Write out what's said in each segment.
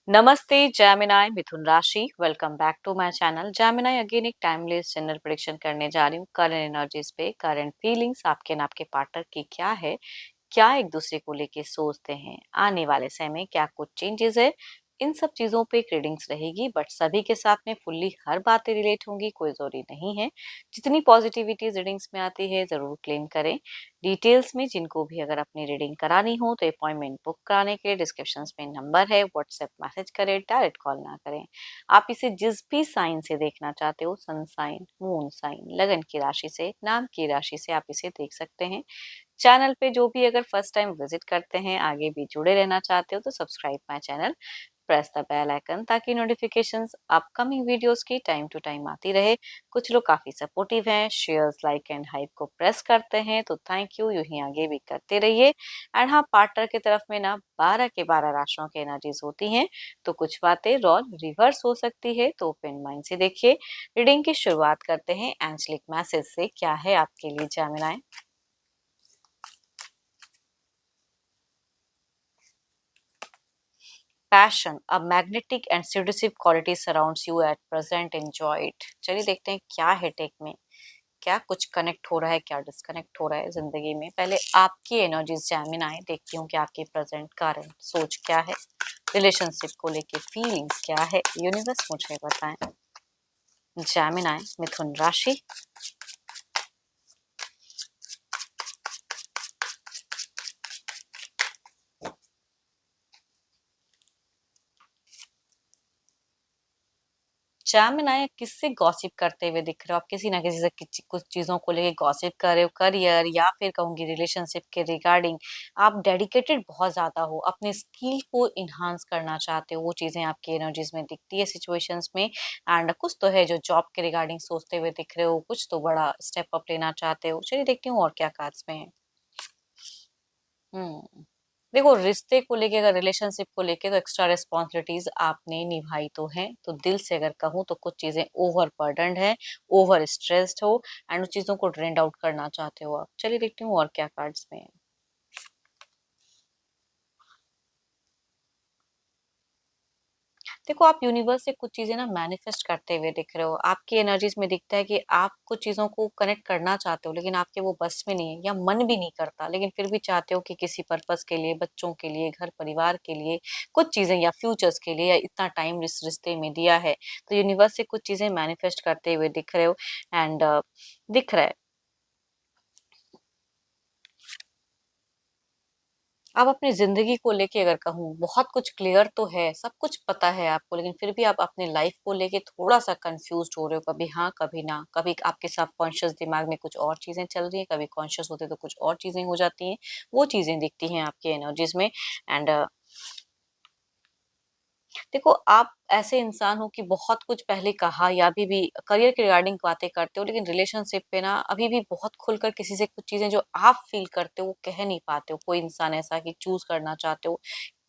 नमस्ते जैमिनाई मिथुन राशि। Welcome back to my channel Gemini. Again एक टाइमलेस जनरल प्रेडिक्शन करने जा रही हूँ करंट एनर्जीज पे। करंट फीलिंग्स आपके ना आपके पार्टनर की क्या है, क्या एक दूसरे को लेके सोचते हैं, आने वाले समय में क्या कुछ चेंजेस है, इन सब चीजों पे रीडिंग्स रहेगी। बट सभी के साथ में फुल्ली हर बातें रिलेट होंगी, कोई जरूरी नहीं है। जितनी पॉजिटिविटी रीडिंग्स में आती है जरूर क्लेम करें। डिटेल्स में जिनको भी अगर अपनी रीडिंग करानी हो तो अपॉइंटमेंट बुक कराने के डिस्क्रिप्शन में नंबर है, व्हाट्सएप मैसेज करें, डायरेक्ट कॉल ना करें। आप इसे जिस भी साइन से देखना चाहते हो, सन साइन, मून साइन, लगन की राशि से, नाम की राशि से आप इसे देख सकते हैं। चैनल पे जो भी अगर फर्स्ट टाइम विजिट करते हैं, आगे भी जुड़े रहना चाहते हो तो subscribe my channel, press the bell icon ताकि नोटिफिकेशंस अपकमिंग वीडियोस की टाइम टू टाइम आती रहे। कुछ लोग काफी सपोर्टिव हैं, शेयर्स, लाइक एंड हाइप को प्रेस करते हैं, तो थैंक यू, यूं ही आगे भी करते रहिए। एंड हाँ, पार्टनर की तरफ में ना 12 के 12 राशियों की एनर्जीज होती हैं, तो कुछ बातें रोल रिवर्स हो सकती है, तो ओपन माइंड से देखिए। रीडिंग की शुरुआत करते हैं एंजलिक मैसेज से। क्या है आपके लिए Gemini? Passion, a magnetic and seductive quality surrounds you at present. Enjoy it. चलिए देखते हैं क्या है टेक में, क्या कुछ कनेक्ट हो रहा है, क्या डिस्कनेक्ट हो रहा है जिंदगी में। पहले आपकी एनर्जीज जैमिन आए, देखती हूँ कि आपकी प्रेजेंट करंट सोच क्या है, रिलेशनशिप को लेके फीलिंग्स क्या है, यूनिवर्स मुझे बताएं। जैमिन आए मिथुन राशि। जेमिनी, किससे गॉसिप करते हुए दिख रहे हो आप? किसी ना किसी से कुछ चीजों को लेके गॉसिप कर रहे हो, करियर या फिर कहूंगी रिलेशनशिप के रिगार्डिंग। आप डेडिकेटेड बहुत ज्यादा हो, अपने स्किल को इन्हांस करना चाहते हो, वो चीजें आपकी एनर्जीज में दिखती है सिचुएशंस में। एंड कुछ तो है जो जॉब के रिगार्डिंग सोचते हुए दिख रहे हो, कुछ तो बड़ा स्टेप अप लेना चाहते हो। चलिए देखती हूँ और क्या कार्ड्स में है। हम्म देखो, रिश्ते को लेके, अगर रिलेशनशिप को लेके, तो एक्स्ट्रा रिस्पॉन्सिबिलिटीज आपने निभाई तो है, तो दिल से अगर कहूँ तो कुछ चीजें ओवर बर्डनड है, ओवर स्ट्रेस्ड हो, एंड उन चीजों को ड्रेन आउट करना चाहते हो आप। चलिए देखती हूँ और क्या कार्ड्स में है। देखो, आप यूनिवर्स से कुछ चीजें ना मैनिफेस्ट करते हुए दिख रहे हो। आपकी एनर्जीज में दिखता है कि आप कुछ चीजों को कनेक्ट करना चाहते हो, लेकिन आपके वो बस में नहीं है या मन भी नहीं करता, लेकिन फिर भी चाहते हो कि किसी पर्पस के लिए, बच्चों के लिए, घर परिवार के लिए, कुछ चीजें या फ्यूचर्स के लिए, या इतना टाइम इस रिश्ते में दिया है, तो यूनिवर्स से कुछ चीजें मैनिफेस्ट करते हुए दिख रहे हो। एंड दिख रहा है, आप अपनी ज़िंदगी को लेके अगर कहूँ, बहुत कुछ क्लियर तो है, सब कुछ पता है आपको, लेकिन फिर भी आप अपनी लाइफ को लेके थोड़ा-सा कन्फ्यूज़्ड हो रहे हो, कभी हाँ, कभी ना। कभी आपके सबकॉन्शियस दिमाग में कुछ और चीज़ें चल रही हैं, कभी कॉन्शियस होते तो कुछ और चीज़ें हो जाती हैं। वो चीज़ें दिखती हैं आपकी एनर्जीज़ में। एंड देखो, आप ऐसे इंसान हो कि बहुत कुछ पहले कहा या अभी भी करियर के रिगार्डिंग बातें करते हो, लेकिन रिलेशनशिप पे ना अभी भी बहुत खुलकर किसी से कुछ चीजें जो आप फील करते हो वो कह नहीं पाते हो। कोई इंसान ऐसा कि चूज करना चाहते हो,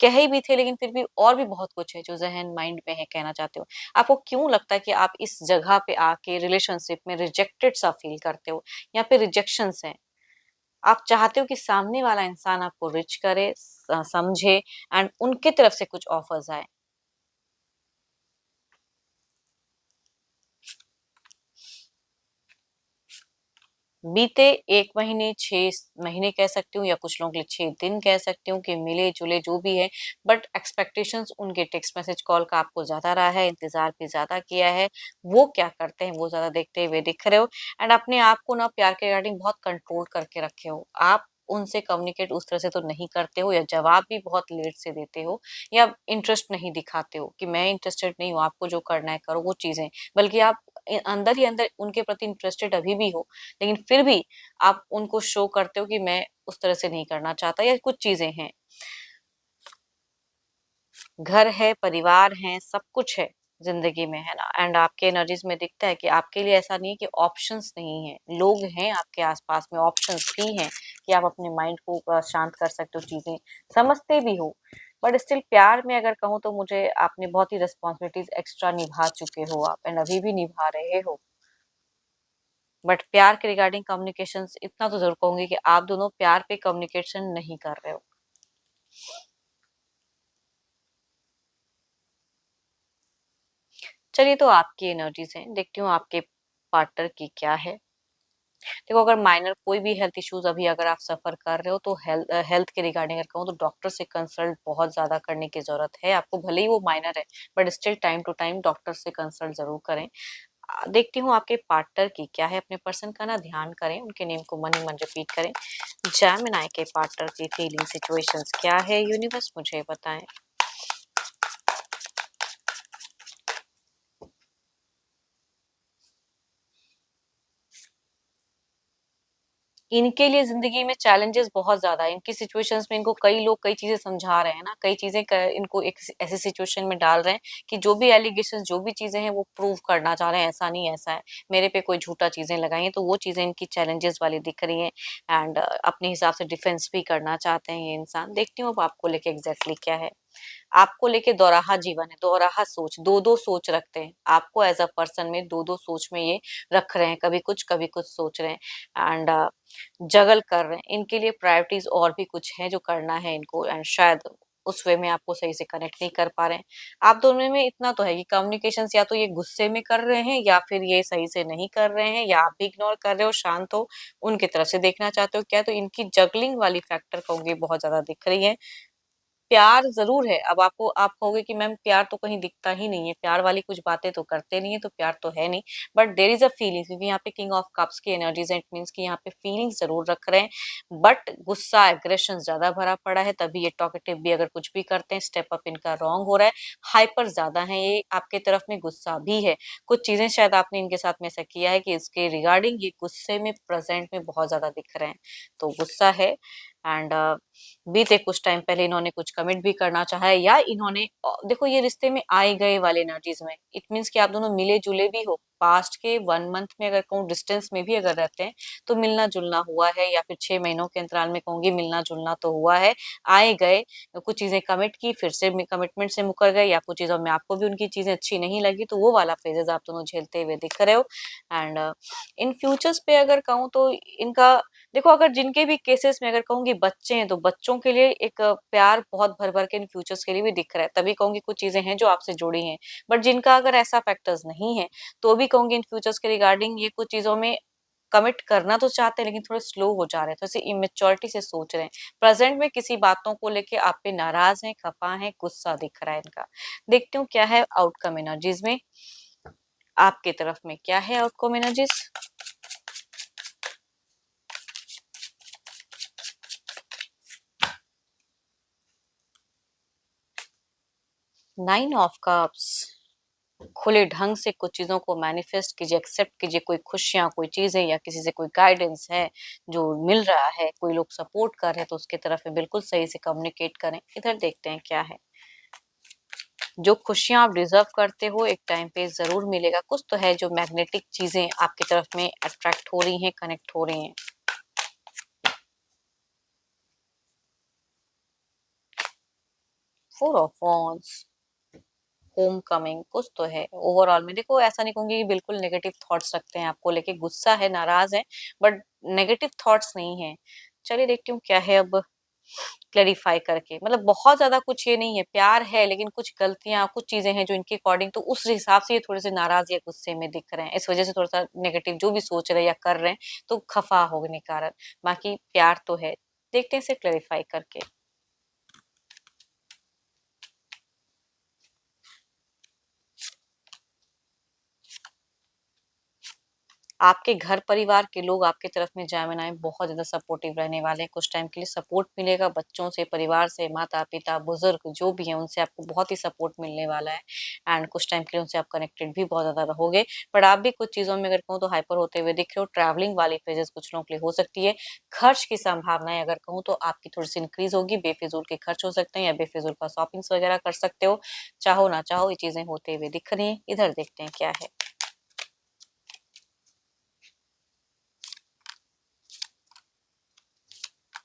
कह ही भी थे, लेकिन फिर भी और भी बहुत कुछ है जो जहन माइंड में है, कहना चाहते हो। आपको क्यों लगता है कि आप इस जगह पे आके रिलेशनशिप में रिजेक्टेड सा फील करते हो, या फिर रिजेक्शंस हैं? आप चाहते हो कि सामने वाला इंसान आपको रिच करे, समझे, एंड उनके तरफ से कुछ ऑफर्स आए। बीते 1 महीने, 6 महीने कह सकती हूँ, या कुछ लोगों के लिए 6 दिन कह सकती हूँ, कि मिले-जुले जो भी है, बट एक्सपेक्टेशंस उनके टेक्स्ट मैसेज कॉल का आपको ज़्यादा रहा है, इंतज़ार भी ज़्यादा किया है। वो क्या करते हैं, वो ज़्यादा देखते हुए दिख रहे हो। एंड अपने आप को ना प्यार के रिगार्डिंग बहुत कंट्रोल करके रखे हो। आप उनसे कम्युनिकेट उस तरह से तो नहीं करते हो, या जवाब भी बहुत लेट से देते हो, या इंटरेस्ट नहीं दिखाते हो कि मैं इंटरेस्टेड नहीं हूँ, आपको जो करना है करो, वो चीज़ें। बल्कि आप अंदर ही अंदर उनके प्रति इंटरेस्टेड अभी भी हो, लेकिन फिर भी आप उनको शो करते हो कि मैं उस तरह से नहीं करना चाहता, या कुछ चीजें हैं। घर है, परिवार है, सब कुछ है जिंदगी में, है ना। एंड आपके एनर्जीज में दिखता है कि आपके लिए ऐसा नहीं है कि ऑप्शंस नहीं है, लोग हैं आपके आसपास में, ऑप्शंस भी हैं कि आप अपने माइंड को शांत कर सकते हो, चीजें समझते भी हो। बट स्टिल प्यार में अगर कहूँ तो मुझे आपने बहुत ही रिस्पॉन्सिबिलिटीज एक्स्ट्रा निभा चुके हो आप, एंड अभी भी निभा रहे हो। बट प्यार के रिगार्डिंग कम्युनिकेशंस इतना तो जरूर कहूंगी कि आप दोनों प्यार पे कम्युनिकेशन नहीं कर रहे हो। चलिए, तो आपकी एनर्जीज हैं, देखती हूँ आपके पार्टनर की क्या है। देखो, अगर माइनर कोई भी हेल्थ इश्यूज अभी अगर आप सफर कर रहे हो तो हेल्थ के रिगार्डिंग अगर कहूँ तो डॉक्टर से कंसल्ट बहुत ज्यादा करने की जरूरत है आपको, भले ही वो माइनर है but still time to time doctor से कंसल्ट जरूर करें। देखती हूँ आपके पार्टनर की क्या है, अपने पर्सन का ना ध्यान करें, उनके नेम को मन ही मन रिपीट करें। जेमिनी के पार्टनर की फीलिंग सिचुएशंस क्या है, यूनिवर्स मुझे बताएं। इनके लिए जिंदगी में चैलेंजेस बहुत ज्यादा है, इनकी सिचुएशंस में इनको कई लोग कई चीजें समझा रहे हैं ना, कई चीजें इनको एक ऐसी सिचुएशन में डाल रहे हैं कि जो भी एलिगेशन जो भी चीजें हैं वो प्रूव करना चाह रहे हैं, ऐसा नहीं ऐसा है, मेरे पे कोई झूठा चीजें लगाई हैं, तो वो चीजें इनकी चैलेंजेस वाली दिख रही हैं। एंड अपने हिसाब से डिफेंस भी करना चाहते हैं ये इंसान। देखती हूँ अब आपको लेके एग्जैक्टली क्या है। आपको लेके दोराहा जीवन है, दोराहा सोच, दो दो सोच रखते हैं आपको एज अ पर्सन में, दो दो सोच में ये रख रहे हैं, कभी कुछ सोच रहे हैं एंड जगल कर रहे हैं। इनके लिए प्रायोरिटीज और भी कुछ है जो करना है इनको, एंड शायद उस वे में आपको सही से कनेक्ट नहीं कर पा रहे हैं। आप दोनों में इतना तो है कि कम्युनिकेशन या तो ये गुस्से में कर रहे हैं या फिर ये सही से नहीं कर रहे हैं, या आप भी इग्नोर कर रहे हो, शांत हो, उनकी तरफ से देखना चाहते हो क्या, तो इनकी जगलिंग वाली फैक्टर कहूंगी बहुत ज्यादा दिख रही है। प्यार जरूर है, अब आपको आप कहोगे कि मैम प्यार तो कहीं दिखता ही नहीं है, प्यार वाली कुछ बातें तो करते नहीं है, तो प्यार तो है नहीं, but there is a feeling, क्योंकि यहाँ पे किंग ऑफ कप्स की एनर्जीज है, इट मीन्स कि यहाँ पे फीलिंग्स जरूर रख रहे हैं, बट गुस्सा एग्रेशन ज्यादा भरा पड़ा है, तभी ये टॉकेटिव भी अगर कुछ भी करते हैं स्टेप अप इनका रॉन्ग हो रहा है। हाइपर ज्यादा है ये, आपके तरफ में गुस्सा भी है, कुछ चीजें शायद आपने इनके साथ में ऐसा किया है कि इसके रिगार्डिंग ये गुस्से में प्रेजेंट में बहुत ज्यादा दिख रहे हैं, तो गुस्सा है। एंड बीते कुछ टाइम पहले इन्होंने कुछ कमिट भी करना चाहा है, या इन्होंने देखो ये रिश्ते में आए गए वाले एनर्जीज में, इट मीन्स कि आप दोनों मिले जुले भी हो, पास्ट के 1 मंथ में अगर कहूँ डिस्टेंस में भी अगर रहते हैं तो मिलना जुलना हुआ है, या फिर 6 महीनों के अंतराल में कहूंगी मिलना जुलना तो हुआ है। आए गए, कुछ चीजें कमिट की, फिर से कमिटमेंट से मुकर गए, या कुछ चीजों में आपको भी उनकी चीजें अच्छी नहीं लगी, तो वो वाला फेजेस आप दोनों झेलते हुए दिख रहे हो। एंड इन फ्यूचर्स पे अगर कहूँ तो इनका, देखो अगर जिनके भी केसेस में अगर कहूंगी बच्चे हैं तो बच्चों के लिए एक प्यार बहुत भर भर के इन फ्यूचर्स के लिए भी दिख रहा है, तभी कहूंगी कुछ चीजें हैं जो आपसे जुड़ी हैं। बट जिनका अगर ऐसा फैक्टर्स नहीं है तो भी कहूंगी इन फ्यूचर्स के रिगार्डिंग ये कुछ चीजों में कमिट करना तो चाहते हैं, लेकिन थोड़े स्लो हो जा रहे हैं, तो इसे इमेच्योरिटी से सोच रहे हैं। प्रेजेंट में किसी बातों को लेके आप पे नाराज हैं, खफा हैं, गुस्सा दिख रहा है इनका। देखती हूँ क्या है आउटकम एनर्जीज में, आपके तरफ में क्या है आउटकम एनर्जीज। 9 ऑफ कप्स, खुले ढंग से कुछ चीजों को मैनिफेस्ट कीजिए, एक्सेप्ट कीजिए, कोई खुशियां, कोई चीजें, या किसी से कोई गाइडेंस है जो मिल रहा है, कोई लोग सपोर्ट कर रहे हैं तो उसके तरफ में बिल्कुल सही से कम्युनिकेट करें। इधर देखते हैं क्या है। जो खुशियां आप डिजर्व करते हो एक टाइम पे जरूर मिलेगा, कुछ तो है जो मैग्नेटिक चीजें आपकी तरफ में अट्रैक्ट हो रही हैं, कनेक्ट हो रही हैं। 4 ऑफ वॉन्ड्स, होम कमिंग, कुछ तो है ओवरऑल में। देखो ऐसा नहीं कहूंगी कि बिल्कुल नेगेटिव थॉट्स रखते हैं आपको लेके, गुस्सा है, नाराज है, बट नेगेटिव थॉट्स नहीं है। चलिए देखती हूँ क्या है अब, क्लेरिफाई करके, मतलब बहुत ज्यादा कुछ ये नहीं है, प्यार है लेकिन कुछ गलतियां, कुछ चीजें हैं जो इनके अकॉर्डिंग तो उस हिसाब से ये थोड़े से नाराज या गुस्से में दिख रहे हैं, इस वजह से थोड़ा सा नेगेटिव जो भी सोच रहे हैं या कर रहे हैं तो खफा होने के कारण, बाकी प्यार तो है। देखते हैं इसे क्लेरिफाई करके। आपके घर परिवार के लोग आपके तरफ में जेमिनी बहुत ज्यादा सपोर्टिव रहने वाले हैं, कुछ टाइम के लिए सपोर्ट मिलेगा, बच्चों से, परिवार से, माता पिता बुजुर्ग जो भी हैं उनसे आपको बहुत ही सपोर्ट मिलने वाला है। एंड कुछ टाइम के लिए उनसे आप कनेक्टेड भी बहुत ज्यादा रहोगे। बट आप भी कुछ चीजों में अगर कहूँ तो हाइपर होते हुए दिख रहे हो, ट्रैवलिंग वाली फेजेस कुछ लोगों के लिए हो सकती है। खर्च की संभावनाएं अगर कहूँ तो आपकी थोड़ी सी इंक्रीज होगी, बेफिजूल के खर्च हो सकते हैं, या बेफिजूल का शॉपिंग्स वगैरह कर सकते हो, चाहो ना चाहो ये चीजें होते हुए दिख रही हैं। इधर देखते हैं क्या है।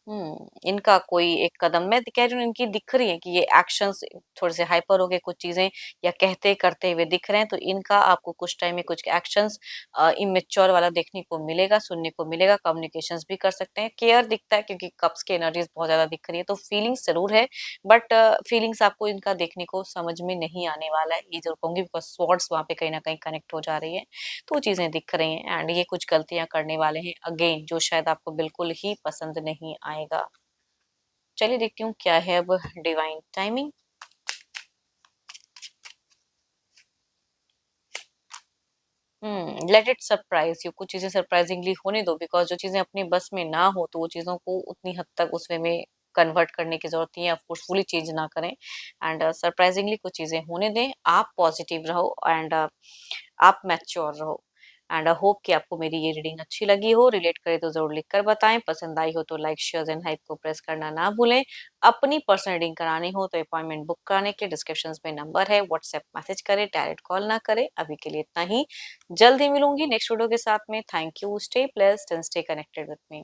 इनका कोई एक कदम मैं कह रही हूँ इनकी दिख रही है कि ये एक्शंस थोड़े से हाइपर हो गए कुछ चीज़ें या कहते करते हुए दिख रहे हैं, तो इनका आपको कुछ टाइम में कुछ एक्शंस इमैच्योर वाला देखने को मिलेगा, सुनने को मिलेगा, कम्युनिकेशंस भी कर सकते हैं। केयर दिखता है क्योंकि कप्स की एनर्जीज़ बहुत ज़्यादा दिख रही है, तो फीलिंग्स ज़रूर है बट फीलिंग्स आपको इनका देखने को समझ में नहीं आने वाला है, ये ज़रूर कहूँगी बिकॉज़ स्वॉर्ड्स वहाँ पे कहीं न कहीं कनेक्ट हो जा रही है। तो वो चीज़ें दिख रही हैं एंड ये कुछ गलतियाँ करने वाले हैं अगेन जो शायद आपको बिल्कुल ही पसंद नहीं आएगा। चलिए देखती हूँ क्या है अब divine timing. Let it surprise you कुछ चीज़ें सरप्राइजिंगली होने दो बिकॉज़ जो चीज़ें अपनी बस में ना हो तो वो चीज़ों को उतनी हद तक उस वे में कन्वर्ट करने की ज़रूरत नहीं है, आप फोर्सफुली चेंज ना करें एंड सरप्राइजिंगली कुछ चीज़ें होने दें। आप पॉजिटिव रहो एंड आप मैच्योर रहो एंड आई होप कि आपको मेरी ये रीडिंग अच्छी लगी हो, रिलेट करे तो ज़रूर लिख कर बताएँ, पसंद आई हो तो लाइक, शेयर एंड हाइप को प्रेस करना ना भूलें। अपनी पर्सनल रीडिंग करानी हो तो अपॉइंटमेंट बुक कराने के लिए डिस्क्रिप्शंस में नंबर है, व्हाट्सएप मैसेज करें, डायरेक्ट कॉल ना करें। अभी के लिए इतना ही, जल्द ही मिलूँगी नेक्स्ट वीडियो के साथ में। Thank you, stay blessed and stay connected with me.